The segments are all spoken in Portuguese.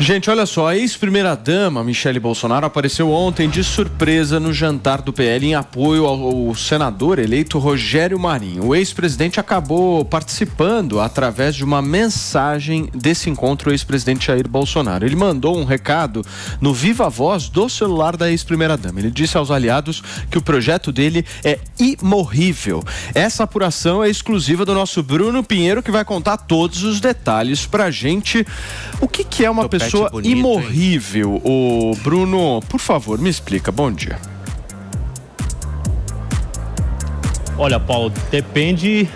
Gente, olha só, a ex-primeira-dama Michele Bolsonaro apareceu ontem de surpresa no jantar do PL em apoio ao senador eleito Rogério Marinho. O ex-presidente acabou participando através de uma mensagem desse encontro, o ex-presidente Jair Bolsonaro. Ele mandou um recado no Viva Voz do celular da ex-primeira-dama. Ele disse aos aliados que o projeto dele é imorrível. Essa apuração é exclusiva do nosso Bruno Pinheiro, que vai contar todos os detalhes pra gente. O que é uma pessoa bonito, imorrível? O Bruno, por favor, me explica. Bom dia. Olha, Paulo, depende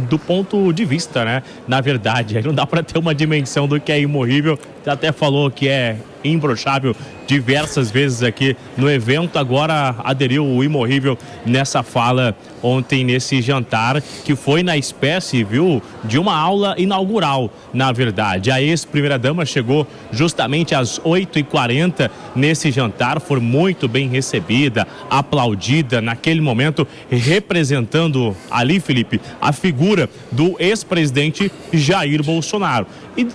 do ponto de vista, né? Na verdade, aí não dá para ter uma dimensão do que é imorrível. Você até falou que é imbrochável diversas vezes aqui no evento, agora aderiu o imorrível nessa fala ontem nesse jantar, que foi na espécie, viu, de uma aula inaugural, na verdade. A ex-primeira-dama chegou justamente às 8h40 nesse jantar, foi muito bem recebida, aplaudida naquele momento, representando ali, Felipe, a figura do ex-presidente Jair Bolsonaro.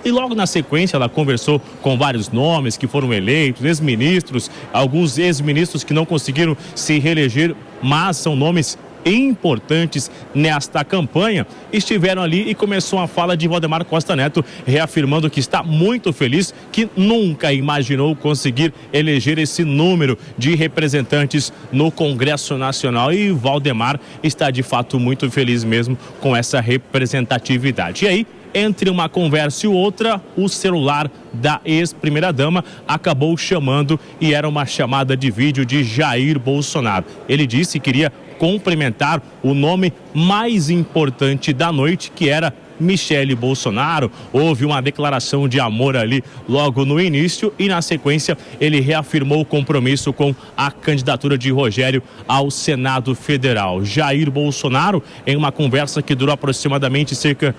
E logo na sequência ela conversou com vários nomes que foram eleitos, ex-ministros, alguns ex-ministros que não conseguiram se reeleger, mas são nomes importantes nesta campanha, estiveram ali e começou a fala de Valdemar Costa Neto, reafirmando que está muito feliz, que nunca imaginou conseguir eleger esse número de representantes no Congresso Nacional, e Valdemar está de fato muito feliz mesmo com essa representatividade. E aí, entre uma conversa e outra, o celular da ex-primeira-dama acabou chamando, e era uma chamada de vídeo de Jair Bolsonaro. Ele disse que queria cumprimentar o nome mais importante da noite, que era Michele Bolsonaro. Houve uma declaração de amor ali logo no início e na sequência ele reafirmou o compromisso com a candidatura de Rogério ao Senado Federal. Jair Bolsonaro, em uma conversa que durou aproximadamente cerca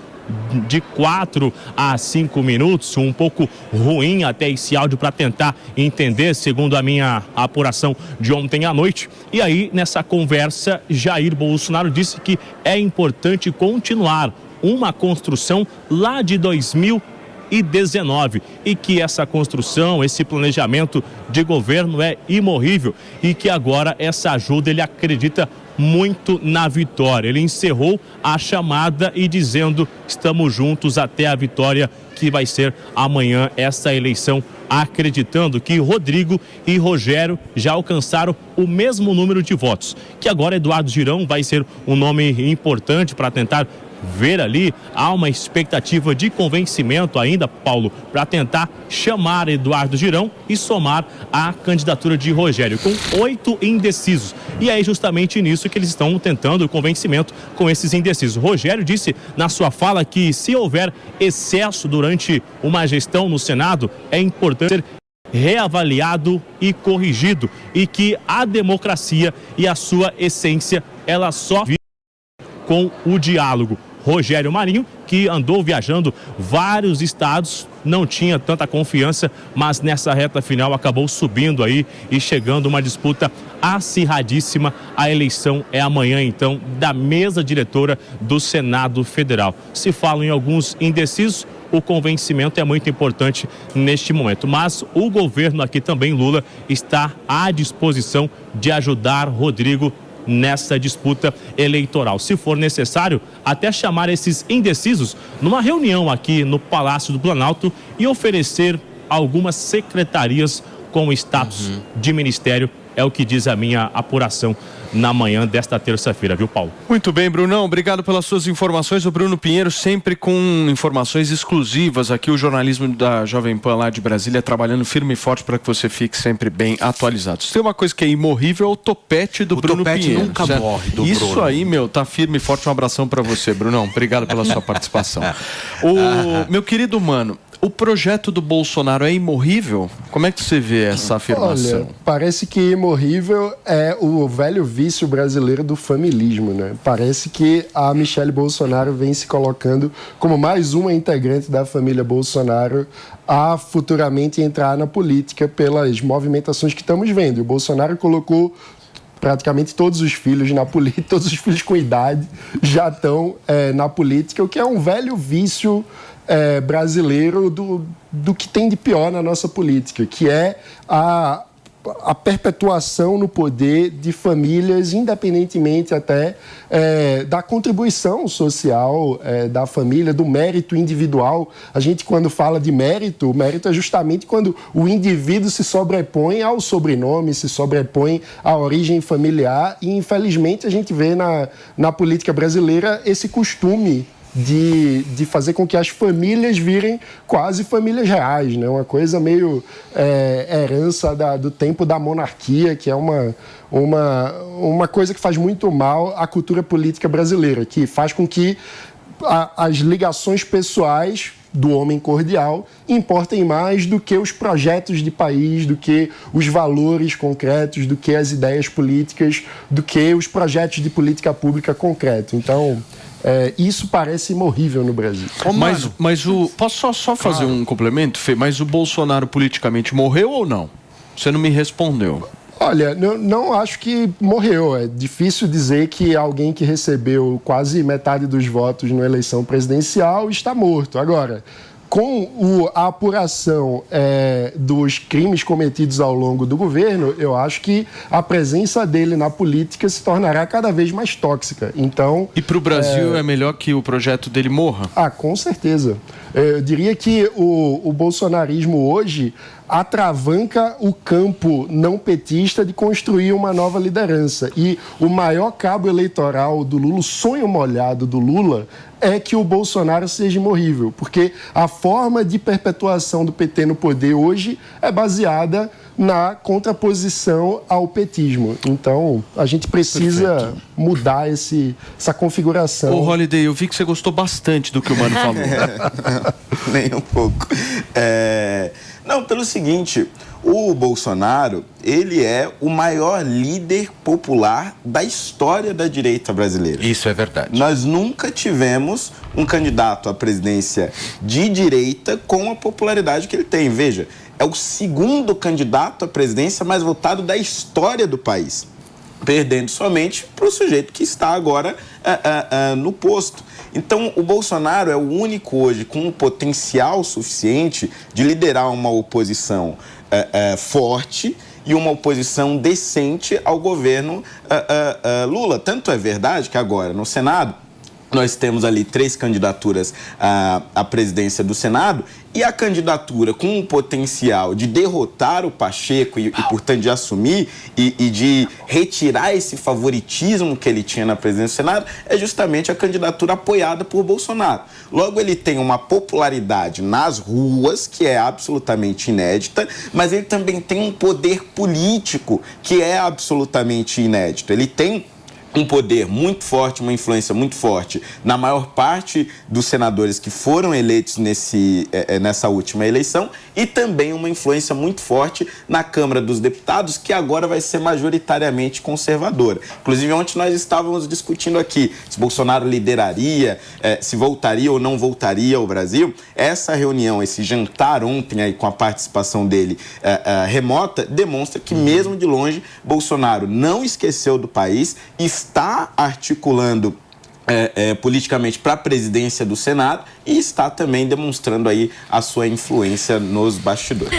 de 4 a 5 minutos, um pouco ruim até esse áudio para tentar entender, segundo a minha apuração de ontem à noite. E aí, nessa conversa, Jair Bolsonaro disse que é importante continuar uma construção lá de 2019 e que essa construção, esse planejamento de governo é imorrível e que agora essa ajuda, ele acredita muito na vitória. Ele encerrou a chamada e dizendo: estamos juntos até a vitória, que vai ser amanhã essa eleição, acreditando que Rodrigo e Rogério já alcançaram o mesmo número de votos, que agora Eduardo Girão vai ser um nome importante para tentar ver ali. Há uma expectativa de convencimento ainda, Paulo, para tentar chamar Eduardo Girão e somar a candidatura de Rogério, com 8 indecisos. E é justamente nisso que eles estão tentando o convencimento com esses indecisos. Rogério disse na sua fala que se houver excesso durante uma gestão no Senado, é importante ser reavaliado e corrigido, e que a democracia e a sua essência, ela só vive com o diálogo. Rogério Marinho, que andou viajando vários estados, não tinha tanta confiança, mas nessa reta final acabou subindo aí e chegando uma disputa acirradíssima. A eleição é amanhã, então, da mesa diretora do Senado Federal. Se falam em alguns indecisos, o convencimento é muito importante neste momento. Mas o governo aqui também, Lula, está à disposição de ajudar Rodrigo nessa disputa eleitoral. Se for necessário, até chamar esses indecisos numa reunião aqui no Palácio do Planalto e oferecer algumas secretarias com status de ministério. É o que diz a minha apuração na manhã desta terça-feira, viu, Paulo? Muito bem, Brunão. Obrigado pelas suas informações. O Bruno Pinheiro sempre com informações exclusivas aqui. O jornalismo da Jovem Pan lá de Brasília trabalhando firme e forte para que você fique sempre bem atualizado. Se tem uma coisa que é imorrível, é o topete do Bruno Pinheiro. O topete nunca morre do Isso Bruno. Aí, meu, tá firme e forte. Um abração para você, Brunão. Obrigado pela sua participação. Meu querido mano, o projeto do Bolsonaro é imorrível? Como é que você vê essa afirmação? Olha, parece que imorrível é o velho vício brasileiro do familismo, né? Parece que a Michele Bolsonaro vem se colocando como mais uma integrante da família Bolsonaro a futuramente entrar na política pelas movimentações que estamos vendo. O Bolsonaro colocou praticamente todos os filhos na política, todos os filhos com idade já estão na política, o que é um velho vício brasileiro do que tem de pior na nossa política, que é a perpetuação no poder de famílias, independentemente até da contribuição social da família, do mérito individual. A gente, quando fala de mérito, o mérito é justamente quando o indivíduo se sobrepõe ao sobrenome, se sobrepõe à origem familiar, e infelizmente a gente vê na política brasileira esse costume de fazer com que as famílias virem quase famílias reais, né? Uma coisa meio herança do tempo da monarquia, que é uma coisa que faz muito mal à cultura política brasileira, que faz com que as ligações pessoais do homem cordial importem mais do que os projetos de país, do que os valores concretos, do que as ideias políticas, do que os projetos de política pública concreto. Então, isso parece horrível no Brasil. Posso só fazer um complemento, Fê? Mas o Bolsonaro politicamente morreu ou não? Você não me respondeu. Olha, não acho que morreu. É difícil dizer que alguém que recebeu quase metade dos votos na eleição presidencial está morto. Agora, com a apuração dos crimes cometidos ao longo do governo, eu acho que a presença dele na política se tornará cada vez mais tóxica. Então, e para o Brasil é melhor que o projeto dele morra? Com certeza. Eu diria que o bolsonarismo hoje atravanca o campo não petista de construir uma nova liderança. E o maior cabo eleitoral do Lula, o sonho molhado do Lula, é que o Bolsonaro seja imorrível, porque a forma de perpetuação do PT no poder hoje é baseada na contraposição ao petismo. Então, a gente precisa mudar essa configuração. Ô, Holliday, eu vi que você gostou bastante do que o Mano falou. Nem um pouco. Não, pelo seguinte, o Bolsonaro, ele é o maior líder popular da história da direita brasileira. Isso é verdade. Nós nunca tivemos um candidato à presidência de direita com a popularidade que ele tem. Veja, é o segundo candidato à presidência mais votado da história do país, perdendo somente para o sujeito que está agora no posto. Então, o Bolsonaro é o único hoje com um potencial suficiente de liderar uma oposição forte e uma oposição decente ao governo Lula. Tanto é verdade que agora, no Senado, nós temos ali 3 candidaturas à presidência do Senado e a candidatura com o potencial de derrotar o Pacheco e portanto, de assumir e de retirar esse favoritismo que ele tinha na presidência do Senado é justamente a candidatura apoiada por Bolsonaro. Logo, ele tem uma popularidade nas ruas, que é absolutamente inédita, mas ele também tem um poder político que é absolutamente inédito. Ele tem um poder muito forte, uma influência muito forte na maior parte dos senadores que foram eleitos nessa última eleição e também uma influência muito forte na Câmara dos Deputados, que agora vai ser majoritariamente conservadora. Inclusive, ontem nós estávamos discutindo aqui se Bolsonaro lideraria, se voltaria ou não voltaria ao Brasil. Essa reunião, esse jantar ontem aí com a participação dele remota, demonstra que mesmo de longe, Bolsonaro não esqueceu do país e está articulando politicamente para a presidência do Senado e está também demonstrando aí a sua influência nos bastidores.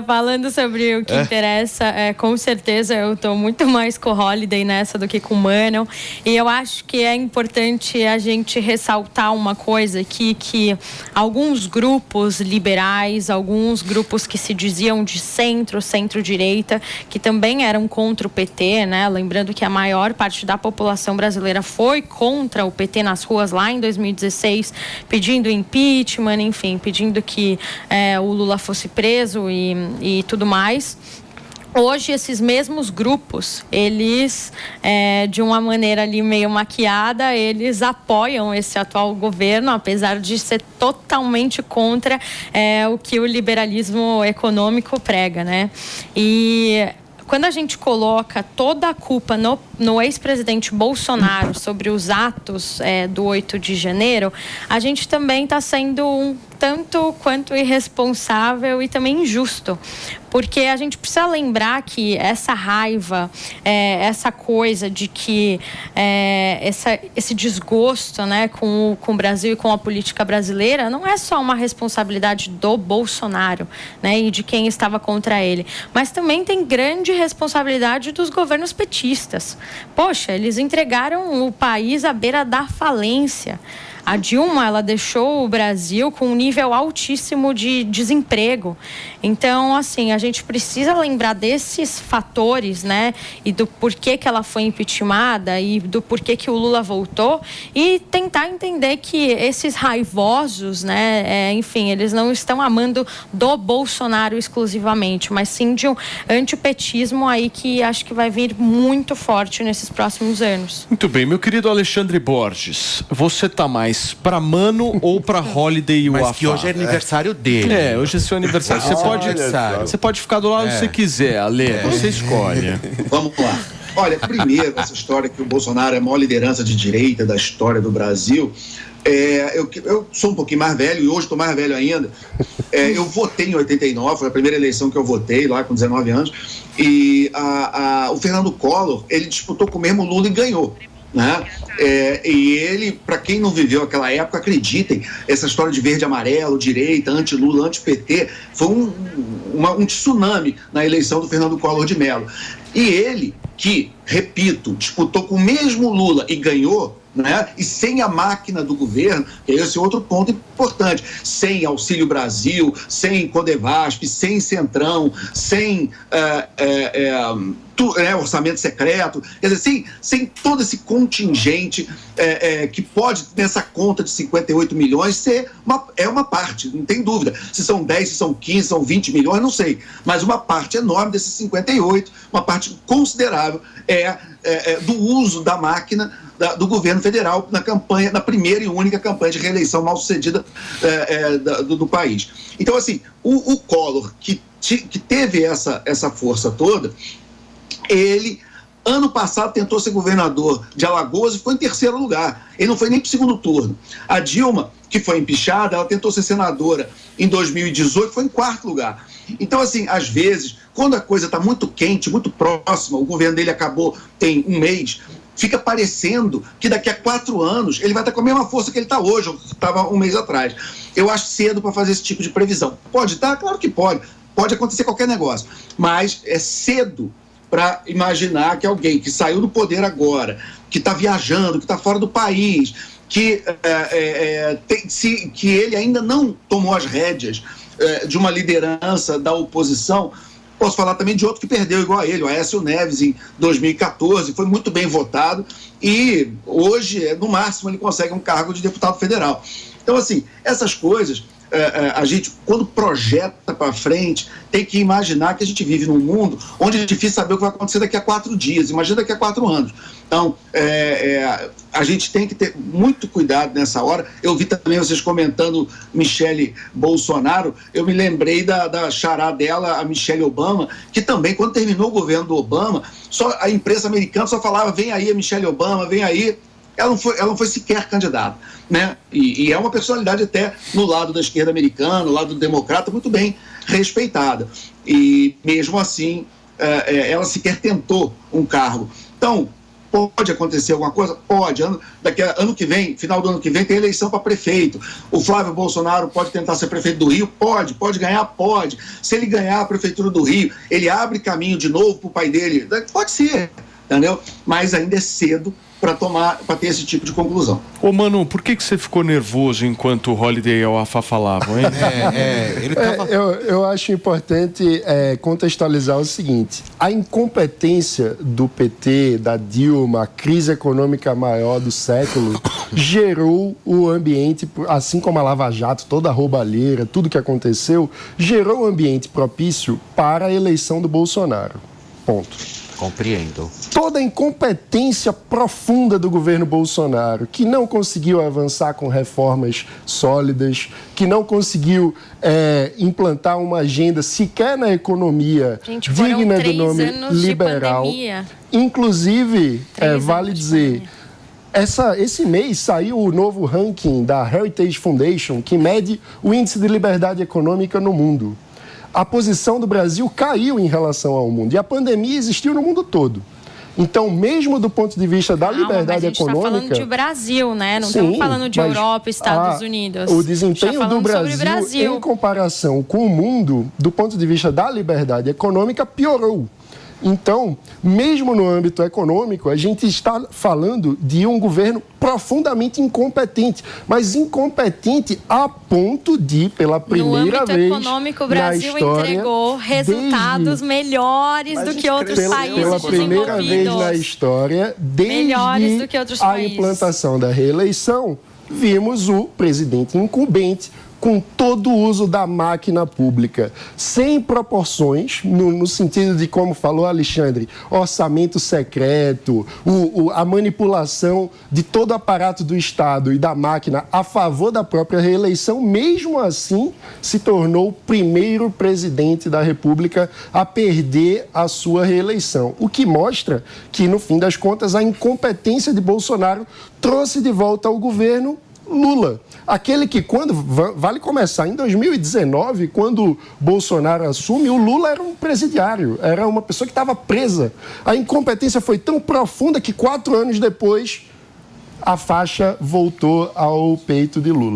Falando sobre o que interessa, com certeza eu estou muito mais com o Holliday nessa do que com o Mano, e eu acho que é importante a gente ressaltar uma coisa aqui, que alguns grupos liberais, alguns grupos que se diziam de centro-direita, que também eram contra o PT, né? Lembrando que a maior parte da população brasileira foi contra o PT nas ruas lá em 2016, pedindo impeachment, enfim, pedindo que o Lula fosse preso e tudo mais. Hoje, esses mesmos grupos, eles, de uma maneira ali meio maquiada, eles apoiam esse atual governo, apesar de ser totalmente contra o que o liberalismo econômico prega, né? E quando a gente coloca toda a culpa no ex-presidente Bolsonaro sobre os atos do 8 de janeiro, a gente também está sendo tanto quanto irresponsável e também injusto. Porque a gente precisa lembrar que essa raiva, essa coisa de que esse desgosto, né, com o Brasil e com a política brasileira não é só uma responsabilidade do Bolsonaro, né, e de quem estava contra ele, mas também tem grande responsabilidade dos governos petistas. Poxa, eles entregaram o país à beira da falência. A Dilma, ela deixou o Brasil com um nível altíssimo de desemprego. Então, assim, a gente precisa lembrar desses fatores, né? E do porquê que ela foi impeachmentada e do porquê que o Lula voltou e tentar entender que esses raivosos, né? Enfim, eles não estão amando do Bolsonaro exclusivamente, mas sim de um antipetismo aí que acho que vai vir muito forte nesses próximos anos. Muito bem, meu querido Alexandre Borges, você tá mais pra Mano ou pra Holiday e o Mas que hoje é aniversário dele. Hoje é seu aniversário. Você pode ficar do lado que você quiser, Ale. Você escolhe. Vamos lá. Olha, primeiro, essa história que o Bolsonaro é a maior liderança de direita da história do Brasil. Eu sou um pouquinho mais velho e hoje estou mais velho ainda. Eu votei em 89, foi a primeira eleição que eu votei lá com 19 anos. E o Fernando Collor, ele disputou com o mesmo Lula e ganhou. Né? E ele, para quem não viveu aquela época, acreditem, essa história de verde e amarelo, direita, anti-Lula, anti-PT, foi um tsunami na eleição do Fernando Collor de Mello. E ele, que, repito, disputou com o mesmo Lula e ganhou, né? E sem a máquina do governo, que é esse outro ponto importante, sem Auxílio Brasil, sem Codevasp, sem Centrão, sem orçamento secreto, quer dizer, sem todo esse contingente que pode, nessa conta de 58 milhões, ser uma parte, não tem dúvida. Se são 10, se são 15, são 20 milhões, não sei. Mas uma parte enorme desses 58, uma parte considerável do uso da máquina do governo federal na campanha, na primeira e única campanha de reeleição mal sucedida do país. Então, assim, o Collor, que teve essa força toda, ele, ano passado, tentou ser governador de Alagoas e ficou em terceiro lugar. Ele não foi nem para o segundo turno. A Dilma, que foi empichada, ela tentou ser senadora em 2018, foi em quarto lugar. Então, assim, às vezes, quando a coisa está muito quente, muito próxima, o governo dele acabou tem um mês, fica parecendo que daqui a 4 anos ele vai estar com a mesma força que ele está hoje, ou que estava um mês atrás. Eu acho cedo para fazer esse tipo de previsão. Pode estar? Claro que pode. Pode acontecer qualquer negócio. Mas é cedo para imaginar que alguém que saiu do poder agora, que está viajando, que está fora do país, que ele ainda não tomou as rédeas de uma liderança da oposição. Posso falar também de outro que perdeu igual a ele, o Aécio Neves, em 2014, foi muito bem votado e hoje, no máximo, ele consegue um cargo de deputado federal. Então, assim, essas coisas, a gente, quando projeta para frente, tem que imaginar que a gente vive num mundo onde é difícil saber o que vai acontecer daqui a 4 dias, imagina daqui a 4 anos. Então, a gente tem que ter muito cuidado nessa hora. Eu vi também vocês comentando Michelle Bolsonaro, eu me lembrei da xará dela, a Michelle Obama, que também, quando terminou o governo do Obama, a imprensa americana só falava, vem aí a Michelle Obama, vem aí. Ela não foi sequer candidata, né? E é uma personalidade até no lado da esquerda americana, no lado do democrata, muito bem respeitada. E mesmo assim, ela sequer tentou um cargo. Então, pode acontecer alguma coisa? Pode. Ano que vem, final do ano que vem, tem eleição para prefeito. O Flávio Bolsonaro pode tentar ser prefeito do Rio? Pode. Pode ganhar? Pode. Se ele ganhar a prefeitura do Rio, ele abre caminho de novo para o pai dele? Pode ser, entendeu? Mas ainda é cedo para ter esse tipo de conclusão. Ô, Manu, por que você ficou nervoso enquanto o Holiday e o Afá falavam, hein? Eu acho importante contextualizar o seguinte: a incompetência do PT, da Dilma, a crise econômica maior do século, gerou o ambiente, assim como a Lava Jato, toda a roubalheira, tudo que aconteceu, gerou um ambiente propício para a eleição do Bolsonaro. Ponto. Compreendo. Toda a incompetência profunda do governo Bolsonaro, que não conseguiu avançar com reformas sólidas, que não conseguiu implantar uma agenda sequer na economia digna do nome liberal. Inclusive, vale dizer, Esse mês saiu o novo ranking da Heritage Foundation, que mede o índice de liberdade econômica no mundo. A posição do Brasil caiu em relação ao mundo. E a pandemia existiu no mundo todo. Então, mesmo do ponto de vista da liberdade econômica... Mas a gente está falando de Brasil, né? Não estamos falando de Europa, Estados Unidos. O desempenho do Brasil, em comparação com o mundo, do ponto de vista da liberdade econômica, piorou. Então, mesmo no âmbito econômico, a gente está falando de um governo profundamente incompetente, mas incompetente a ponto de, pela primeira vez no âmbito econômico, o Brasil entregou resultados melhores do que outros países pela primeira vez na história, desde a implantação da reeleição, vimos o presidente incumbente com todo o uso da máquina pública, sem proporções, no sentido de, como falou Alexandre, orçamento secreto, a manipulação de todo o aparato do Estado e da máquina a favor da própria reeleição, mesmo assim, se tornou o primeiro presidente da República a perder a sua reeleição. O que mostra que, no fim das contas, a incompetência de Bolsonaro trouxe de volta ao governo Lula. Aquele que, vale começar, em 2019, quando Bolsonaro assume, o Lula era um presidiário, era uma pessoa que estava presa. A incompetência foi tão profunda que 4 anos depois a faixa voltou ao peito de Lula.